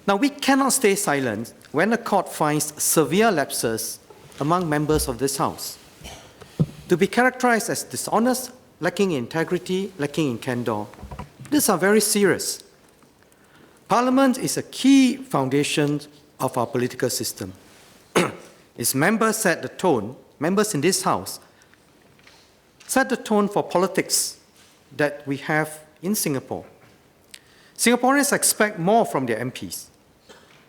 Now, we cannot stay silent when the court finds severe lapses among members of this House. To be characterized as dishonest, lacking in integrity, lacking in candor, these are very serious. Parliament is a key foundation of our political system. Its members set the tone, members in this House set the tone for politics that we have in Singapore. Singaporeans expect more from their MPs.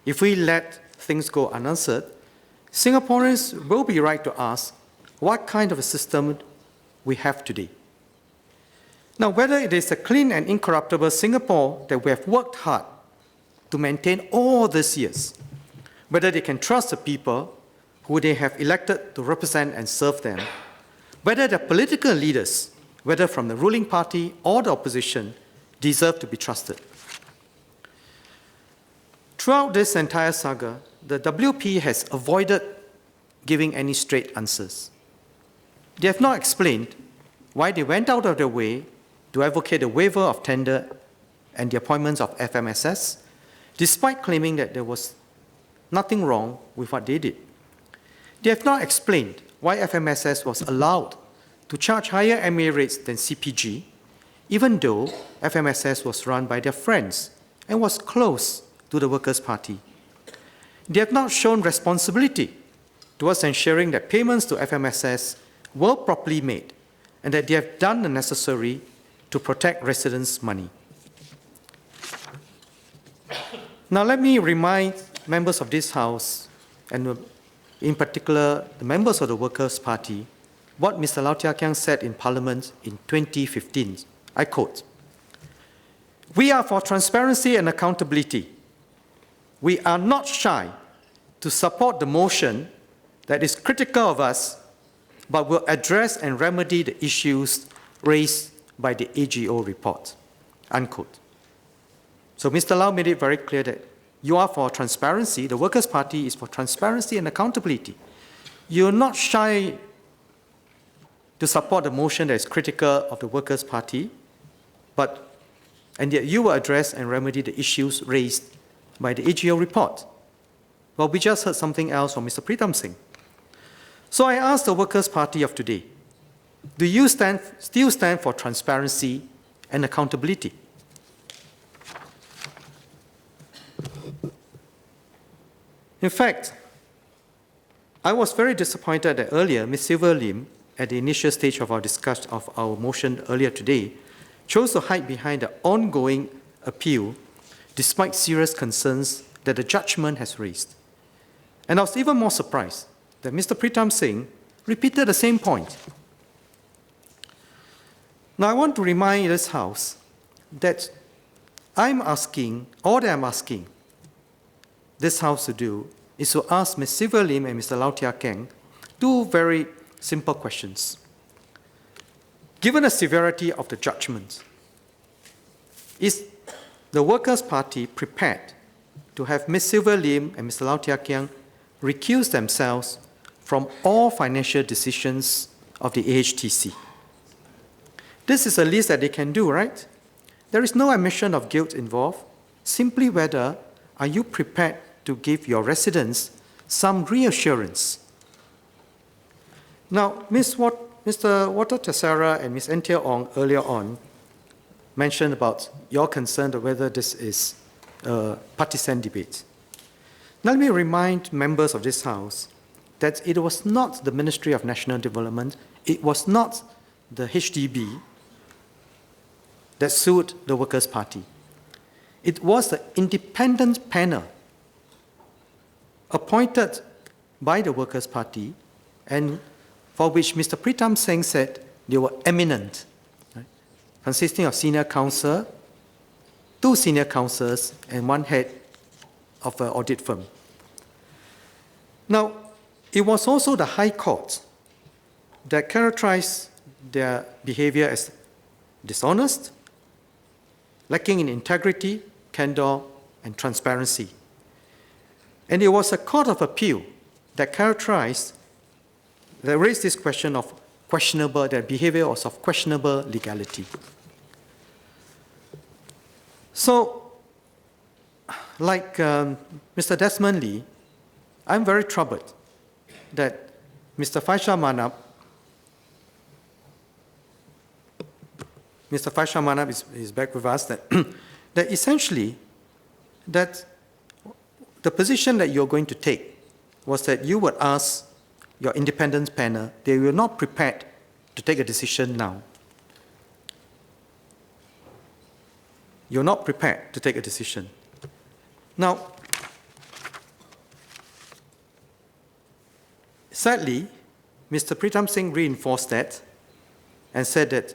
If we let things go unanswered, Singaporeans will be right to ask what kind of a system we have today. Now, whether it is a clean and incorruptible Singapore that we have worked hard to maintain all these years, whether they can trust the people who they have elected to represent and serve them, whether the political leaders, whether from the ruling party or the opposition, deserve to be trusted. Throughout this entire saga, the WP has avoided giving any straight answers. They have not explained why they went out of their way to advocate a waiver of tender and the appointments of FMSS, despite claiming that there was nothing wrong with what they did. They have not explained why FMSS was allowed to charge higher MA rates than CPG, even though FMSS was run by their friends and was close to the Workers' Party. They have not shown responsibility towards ensuring that payments to FMSS were properly made and that they have done the necessary to protect residents' money. Now, let me remind members of this House, and in particular the members of the Workers' Party, what Mr. Low Thia Khiang said in Parliament in 2015. I quote, "We are for transparency and accountability. We are not shy to support the motion that is critical of us, but will address and remedy the issues raised by the AGO report." Unquote. So Mr. Lau made it very clear that you are for transparency, the Workers' Party is for transparency and accountability. You're not shy to support the motion that is critical of the Workers' Party, and yet you will address and remedy the issues raised by the AGO report. Well, we just heard something else from Mr. Pritam Singh. So I ask the Workers' Party of today, do you still stand for transparency and accountability? In fact, I was very disappointed that earlier Ms. Silver Lim, at the initial stage of our discussion of our motion earlier today, chose to hide behind the ongoing appeal despite serious concerns that the judgment has raised. And I was even more surprised that Mr. Pritam Singh repeated the same point. Now, I want to remind this House that all that I'm asking this House to do is to ask Ms. Silver Lim and Mr. Low Thia Khiang two very simple questions. Given the severity of the judgment, is the Workers' Party prepared to have Ms. Silver Lim and Mr. Low Thia Khiang recuse themselves from all financial decisions of the AHTC? This is a list that they can do, right? There is no admission of guilt involved, simply whether are you prepared to give your residents some reassurance. Now, Mr. Walter Tessera and Ms. Antia Ong earlier on mentioned about your concern of whether this is a partisan debate. Now, let me remind members of this House that it was not the Ministry of National Development, it was not the HDB that sued the Workers' Party. It was the independent panel appointed by the Workers' Party and for which Mr. Pritam Singh said they were eminent, right? Consisting of senior counsel, 2 senior counsels, and 1 head of an audit firm. Now, it was also the High Court that characterized their behavior as dishonest, lacking in integrity, candor, and transparency. And it was a court of appeal that raised this question of their behavior was of questionable legality. So, Like Mr. Desmond Lee, I'm very troubled that Mr. Faisal Manap is back with us, that, that essentially that the position that you're going to take was that you would ask your independence panel, they were not prepared to take a decision now. You're not prepared to take a decision. Now, sadly, Mr. Pritam Singh reinforced that and said that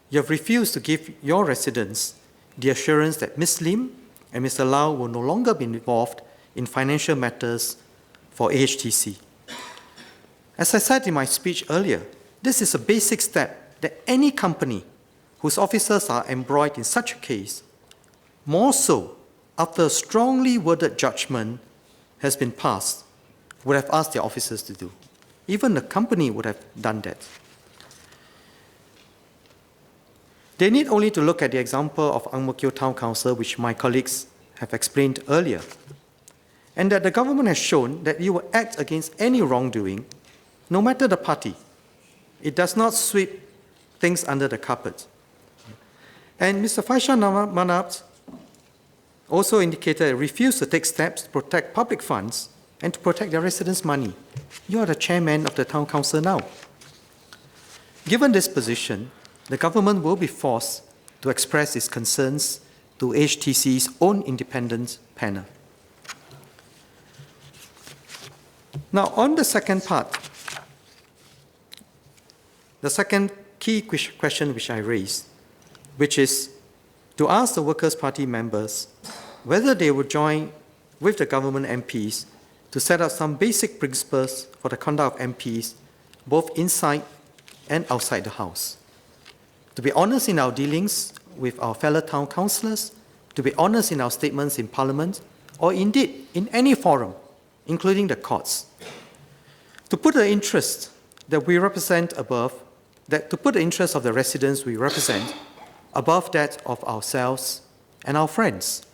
you have refused to give your residents the assurance that Ms. Lim and Mr. Lau will no longer be involved in financial matters for AHTC. As I said in my speech earlier, this is a basic step that any company whose officers are embroiled in such a case, more so after a strongly worded judgment has been passed, would have asked their officers to do. Even the company would have done that. They need only to look at the example of Ang Mo Kio Town Council, which my colleagues have explained earlier, and that the government has shown that it will act against any wrongdoing, no matter the party. It does not sweep things under the carpet. And Mr. Faisal Manap also indicated he refused to take steps to protect public funds and to protect their residents' money. You are the chairman of the town council now. Given this position, the government will be forced to express its concerns to HTC's own independent panel. Now, on the second part, the second key question which I raised, which is to ask the Workers' Party members whether they would join with the government MPs to set up some basic principles for the conduct of MPs, both inside and outside the House. To be honest in our dealings with our fellow town councillors, to be honest in our statements in Parliament, or indeed in any forum, including the courts. To put the interest that we represent above, to put the interests of the residents we represent above that of ourselves and our friends.